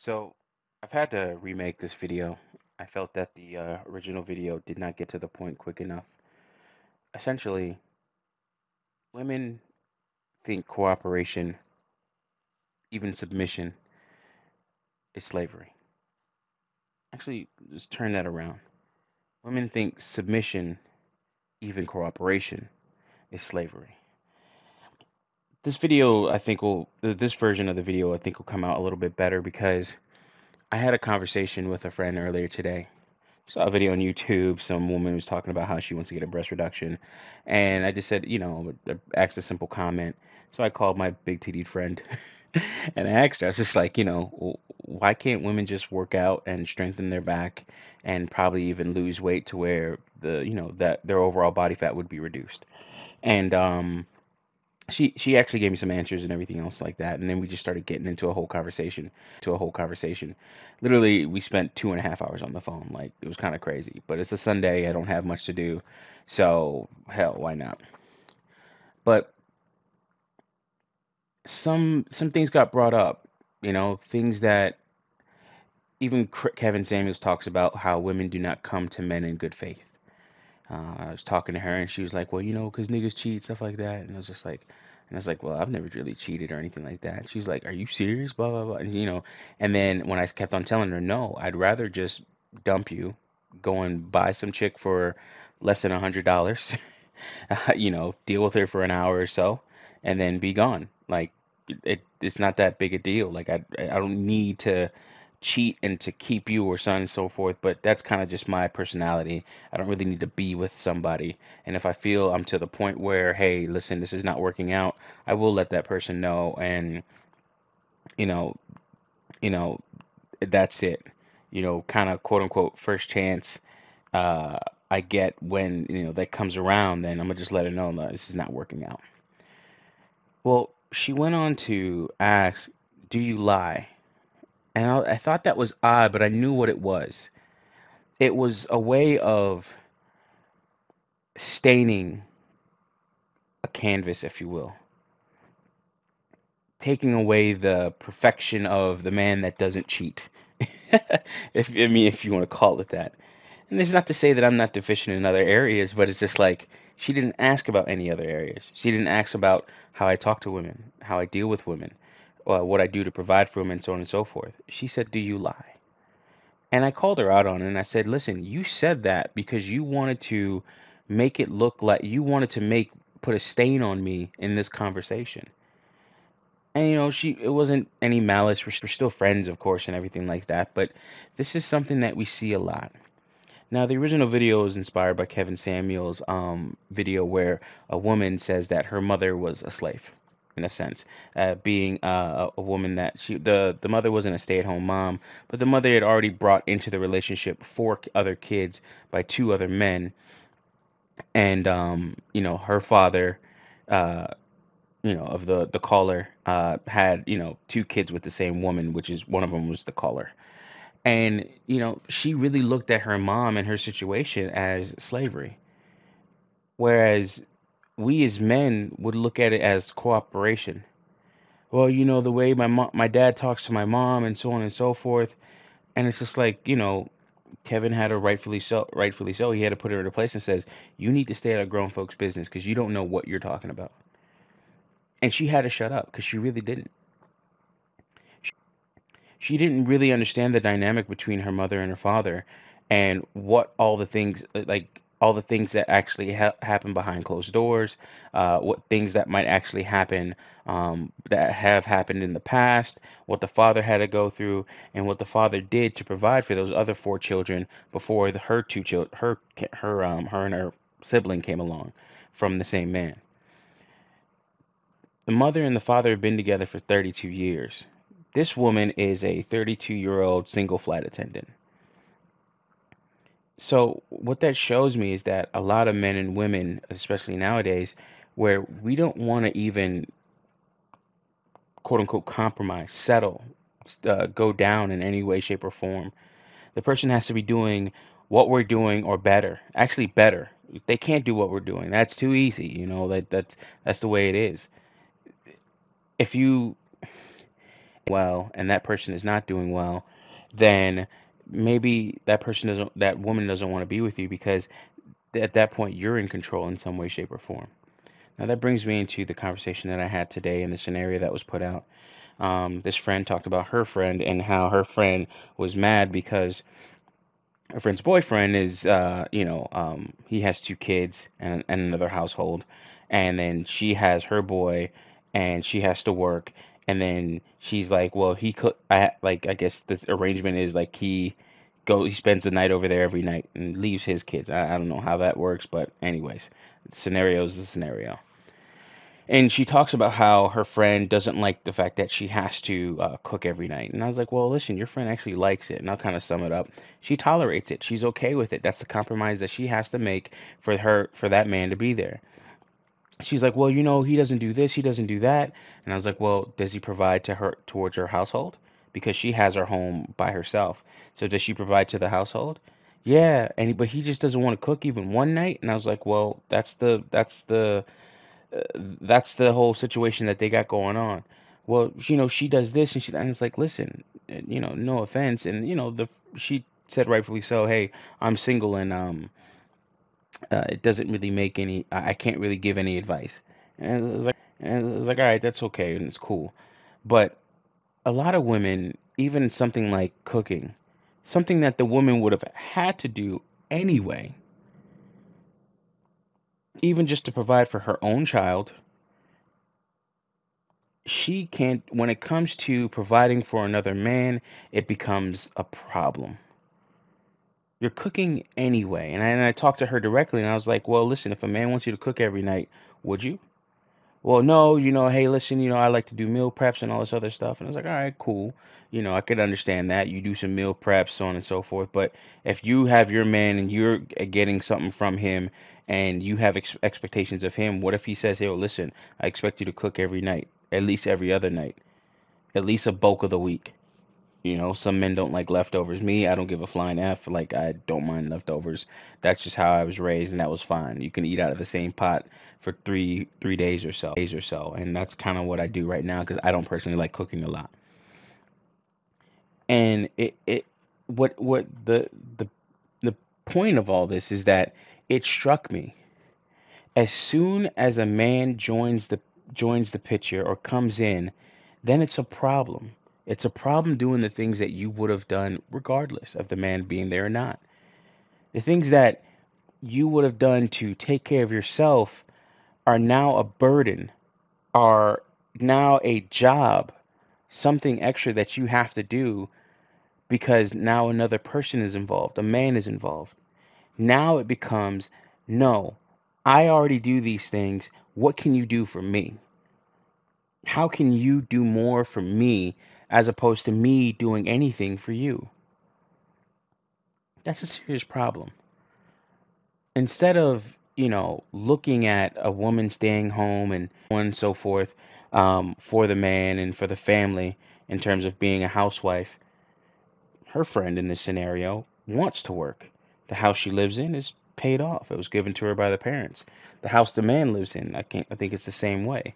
So I've had to remake this video. I felt that the original video did not get to the point quick enough. Essentially, women think cooperation, even submission, is slavery. Actually, just turn that around. Women think submission, even cooperation, is slavery. This video, I think, this version of the video, I think, will come out a little bit better because I had a conversation with a friend earlier today. Saw a video on YouTube. Some woman was talking about how she wants to get a breast reduction, and I just said, asked a simple comment. So I called my big titted friend, and I asked her. I was just like, why can't women just work out and strengthen their back, and probably even lose weight to where that their overall body fat would be reduced? And she actually gave me some answers and everything else like that, and then we just started getting into a whole conversation. Literally, we spent 2.5 hours on the phone. Like, it was kind of crazy, but it's a Sunday. I don't have much to do, so hell, why not? But some things got brought up, things that even Kevin Samuels talks about, how women do not come to men in good faith. I was talking to her and she was like, well, because niggas cheat, stuff like that. And I was like, well, I've never really cheated or anything like that. She was like, are you serious? Blah, blah, blah. And then when I kept on telling her, no, I'd rather just dump you, go and buy some chick for less than $100, deal with her for an hour or so, and then be gone. Like, it's not that big a deal. Like, I don't need to cheat and to keep you or so on and so forth, but that's kind of just my personality. I don't really need to be with somebody. And if I feel I'm to the point where, hey, listen, this is not working out, I will let that person know, and you know, you know, that's it. Kind of quote unquote first chance uh I get when, that comes around, then I'm gonna just let her know that this is not working out. Well, she went on to ask, do you lie? And I thought that was odd, but I knew what it was. It was a way of staining a canvas, if you will, taking away the perfection of the man that doesn't cheat. If you want to call it that. And it's not to say that I'm not deficient in other areas, but it's just like she didn't ask about any other areas. She didn't ask about how I talk to women, how I deal with women, what I do to provide for women, so on and so forth. She said, "Do you lie?" And I called her out on it, and I said, "Listen, you said that because you wanted to make it look like you wanted to put a stain on me in this conversation." And it wasn't any malice. We're still friends, of course, and everything like that. But this is something that we see a lot. Now, the original video is inspired by Kevin Samuels' video where a woman says that her mother was a slave, in a sense, being a woman that the mother wasn't a stay-at-home mom, but the mother had already brought into the relationship four other kids by two other men, and her father. Uh, of the caller had two kids with the same woman, which is one of them was the caller. And she really looked at her mom and her situation as slavery, whereas we as men would look at it as cooperation. Well, the way my dad talks to my mom and so on and so forth, and it's just like, Kevin had a rightfully so, he had to put her in a place and says, you need to stay out of grown folks' business because you don't know what you're talking about. And she had to shut up because she really didn't. She didn't really understand the dynamic between her mother and her father, and what all the things like all the things that actually happen behind closed doors, what things that might actually happen, that have happened in the past, what the father had to go through, and what the father did to provide for those other four children before her two children, her and her sibling came along from the same man. The mother and the father have been together for 32 years. This woman is a 32-year-old single flight attendant. So, what that shows me is that a lot of men and women, especially nowadays, where we don't want to even quote unquote compromise, settle, go down in any way, shape, or form. The person has to be doing what we're doing or better. Actually, better. They can't do what we're doing. That's too easy. That's the way it is. If you well and that person is not doing well, then maybe that woman doesn't want to be with you because at that point you're in control in some way, shape, or form. Now that brings me into the conversation that I had today and the scenario that was put out. This friend talked about her friend and how her friend was mad because her friend's boyfriend is, he has two kids and another household, and then she has her boy, and she has to work, and then she's like, well, he could, I guess this arrangement is like he spends the night over there every night and leaves his kids. I don't know how that works, but anyways, the scenario is the scenario. And she talks about how her friend doesn't like the fact that she has to cook every night. And I was like, well, listen, your friend actually likes it. And I'll kind of sum it up. She tolerates it. She's okay with it. That's the compromise that she has to make for that man to be there. She's like, well, he doesn't do this, he doesn't do that. And I was like, well, does he provide towards her household? Because she has her home by herself. So does she provide to the household? Yeah, but he just doesn't want to cook even one night. And I was like, well, uh, that's the whole situation that they got going on. Well, she does this and it's like, listen, no offense, and the she said rightfully so, hey, I'm single and it doesn't really make any, I can't really give any advice. And it was like, all right, that's okay and it's cool. But a lot of women, even something like cooking, something that the woman would have had to do anyway, even just to provide for her own child, she can't, when it comes to providing for another man, it becomes a problem. You're cooking anyway. And I talked to her directly and I was like, well, listen, if a man wants you to cook every night, would you? Well, no, hey, listen, I like to do meal preps and all this other stuff. And I was like, all right, cool. I could understand that. You do some meal preps, so on and so forth. But if you have your man and you're getting something from him and you have expectations of him, what if he says, hey, well, listen, I expect you to cook every night, at least every other night, at least a bulk of the week? Some men don't like leftovers. Me, I don't give a flying F. Like, I don't mind leftovers. That's just how I was raised, and that was fine. You can eat out of the same pot for three days or so, and that's kind of what I do right now because I don't personally like cooking a lot. And what the the point of all this is that it struck me as soon as a man joins the picture or comes in, then it's a problem. It's a problem doing the things that you would have done regardless of the man being there or not. The things that you would have done to take care of yourself are now a burden, are now a job, something extra that you have to do because now another person is involved, a man is involved. Now it becomes, no, I already do these things. What can you do for me? How can you do more for me as opposed to me doing anything for you? That's a serious problem. Instead of, looking at a woman staying home and so on and so forth, for the man and for the family in terms of being a housewife, her friend in this scenario wants to work. The house she lives in is paid off. It was given to her by the parents. The house the man lives in, I think it's the same way.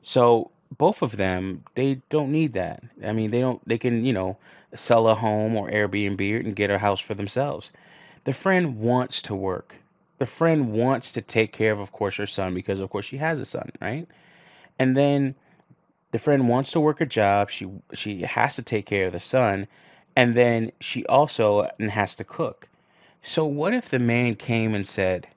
So both of them, they don't need that. I mean, they can, sell a home or Airbnb it and get a house for themselves. The friend wants to work. The friend wants to take care of course, her son because, of course, she has a son, right? And then the friend wants to work a job. She has to take care of the son, and then she also has to cook. So what if the man came and said,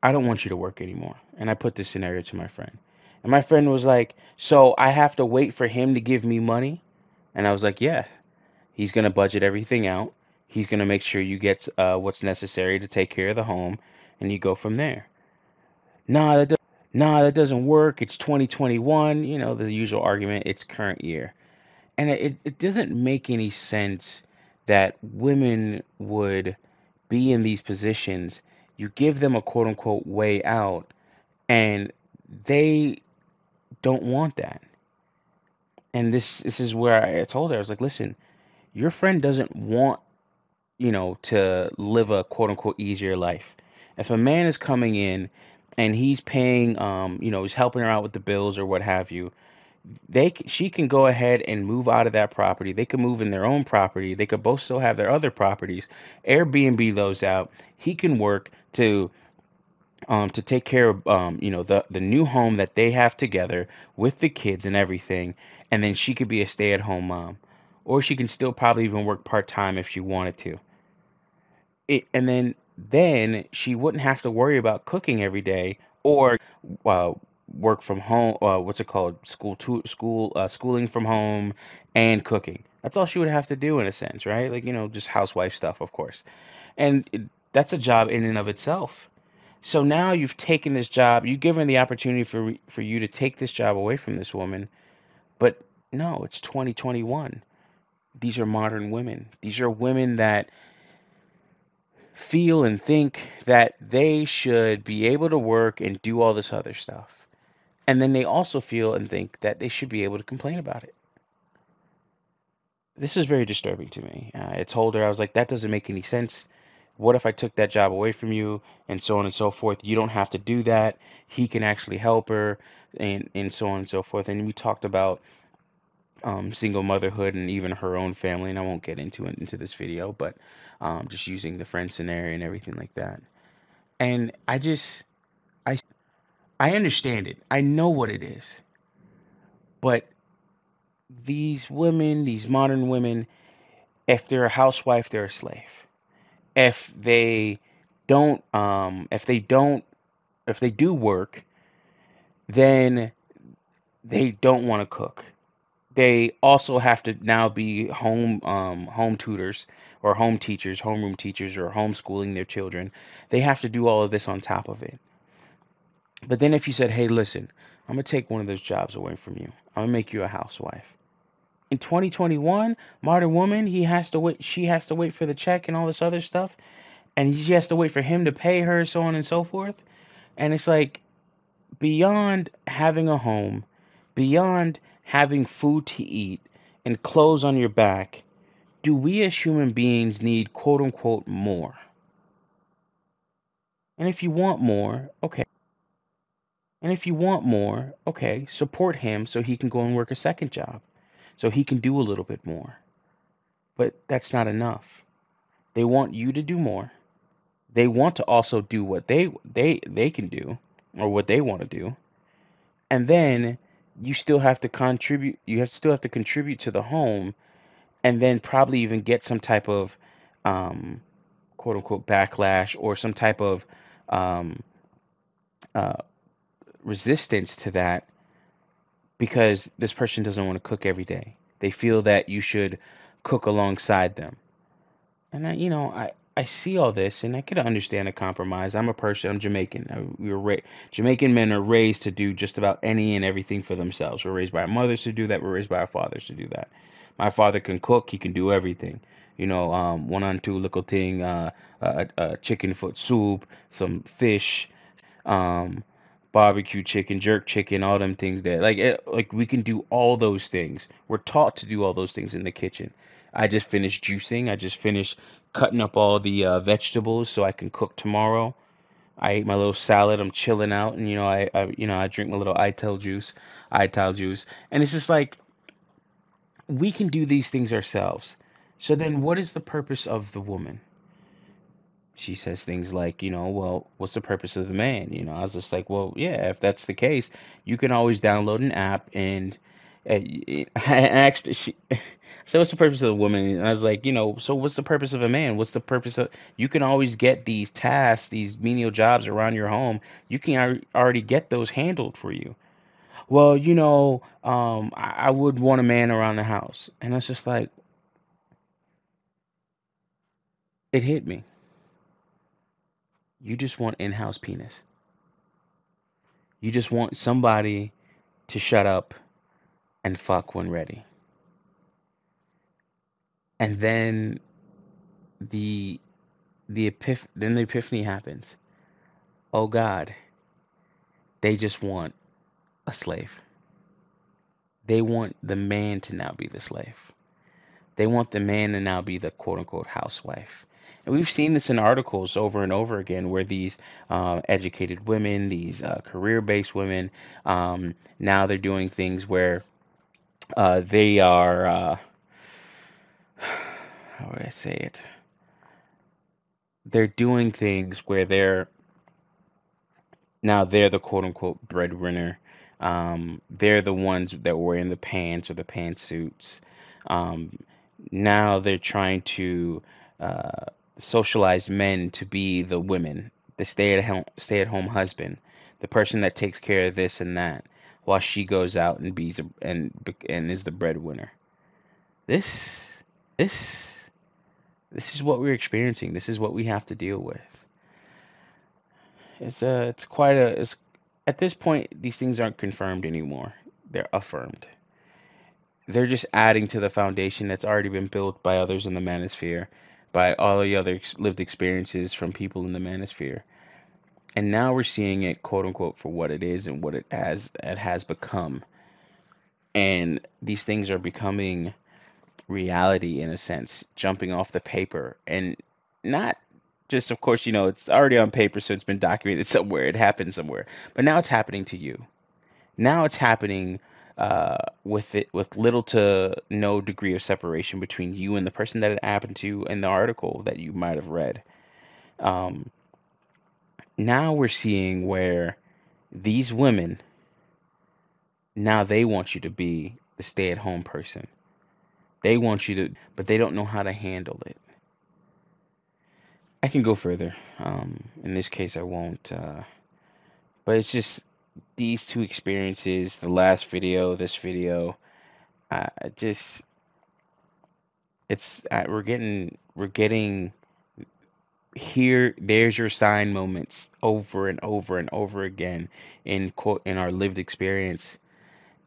I don't want you to work anymore? And I put this scenario to my friend. And my friend was like, so I have to wait for him to give me money? And I was like, yeah, he's going to budget everything out. He's going to make sure you get what's necessary to take care of the home, and you go from there. Nah, that doesn't work. It's 2021. The usual argument. It's current year. And it doesn't make any sense that women would be in these positions. You give them a quote unquote way out, and they don't want that. And this is where I told her, I was like, listen, your friend doesn't want, to live a quote unquote easier life. If a man is coming in and he's paying, he's helping her out with the bills or what have you, she can go ahead and move out of that property. They could move in their own property. They could both still have their other properties. Airbnb those out. He can work to take care of the new home that they have together with the kids and everything, and then she could be a stay-at-home mom, or she can still probably even work part-time if she wanted to. And then she wouldn't have to worry about cooking every day or uh, work from home. What's it called? Schooling from home and cooking. That's all she would have to do in a sense, right? Like, just housewife stuff, of course. And that's a job in and of itself. So now you've taken this job, you've given the opportunity for you to take this job away from this woman, but no, it's 2021. These are modern women. These are women that feel and think that they should be able to work and do all this other stuff. And then they also feel and think that they should be able to complain about it. This is very disturbing to me. I told her, I was like, that doesn't make any sense. What if I took that job away from you and so on and so forth? You don't have to do that. He can actually help her and so on and so forth. And we talked about single motherhood and even her own family. And I won't get into it into this video, but just using the friend scenario and everything like that. And I, I understand it. I know what it is. But these women, these modern women, if they're a housewife, they're a slave. If they if they don't, if they do work, then they don't want to cook. They also have to now be home tutors or home teachers, homeroom teachers, or homeschooling their children. They have to do all of this on top of it. But then if you said, "Hey, listen, I'm gonna take one of those jobs away from you. I'm gonna make you a housewife." In 2021, modern woman, he has to wait. She has to wait for the check and all this other stuff, and she has to wait for him to pay her, so on and so forth. And it's like beyond having a home, beyond having food to eat and clothes on your back, do we as human beings need quote unquote more? And if you want more, okay. And if you want more, okay, support him so he can go and work a second job, so he can do a little bit more. But that's not enough. They want you to do more. They want to also do what they can do or what they want to do. And then you still have to contribute, still have to contribute to the home, and then probably even get some type of um, quote unquote backlash or some type of um, uh, resistance to that because this person doesn't want to cook every day. They feel that you should cook alongside them. And I see all this, and I could understand a compromise. I'm a person. I'm Jamaican. Jamaican men are raised to do just about any and everything for themselves. We're raised by our mothers to do that. We're raised by our fathers to do that. My father can cook. He can do everything. One on two little thing, chicken foot soup, some fish, um, barbecue chicken, jerk chicken, all them things there. Like we can do all those things. We're taught to do all those things in the kitchen. I just finished juicing. I just finished cutting up all the vegetables so I can cook tomorrow. I ate my little salad. I'm chilling out, and I drink my little ital juice, and it's just like we can do these things ourselves. So then, what is the purpose of the woman? She says things like, well, what's the purpose of the man? I was just like, well, yeah, if that's the case, you can always download an app and I asked she, so what's the purpose of the woman? And I was like, so what's the purpose of a man? What's the purpose of, you can always get these tasks, these menial jobs around your home. You can already get those handled for you. Well, I would want a man around the house. And it's just like, it hit me. You just want in-house penis. You just want somebody to shut up and fuck when ready. And then the the epiphany happens. Oh God, they just want a slave. They want the man to now be the slave. They want the man to now be the quote unquote housewife. And we've seen this in articles over and over again where these educated women, these career based women, now they're doing things where They are, how would I say it? They're doing things where they're the quote unquote breadwinner. They're the ones that were in the pants or the pantsuits. Um, Now they're trying to uh, socialize men to be the women, the stay at home husband, the person that takes care of this and that, while she goes out and and is the breadwinner. This this this is what we're experiencing. This is what we have to deal with. It's quite a it's At this point these things aren't confirmed anymore. They're affirmed. They're just adding to the foundation that's already been built by others in the manosphere, by all the other lived experiences from people in the manosphere. And now we're seeing it, quote unquote, for what it is and what it has become. And these things are becoming reality in a sense, jumping off the paper, and not just, of course, it's already on paper, so it's been documented somewhere. It happened somewhere, but now it's happening to you. Now it's happening with little to no degree of separation between you and the person that it happened to in the article that you might have read. Um, Now we're seeing where these women, now they want you to be the stay-at-home person. They want you to, but they don't know how to handle it. I can go further. In this case, I won't. But it's just these two experiences, the last video, this video. I just we're getting here, there's your sign moments over and over and over again in our lived experience,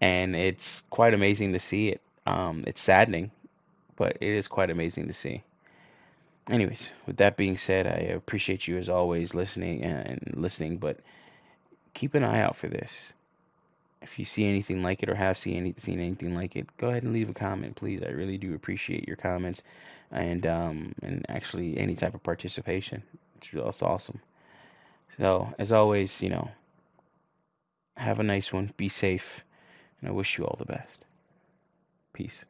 and it's quite amazing to see it. It's saddening, but it is quite amazing to see. Anyways, with that being said, I appreciate you as always listening, but keep an eye out for this. If you see anything like it or have seen anything like it, go ahead and leave a comment, please. I really do appreciate your comments and actually any type of participation. That's awesome. So, as always, have a nice one. Be safe, and I wish you all the best. Peace.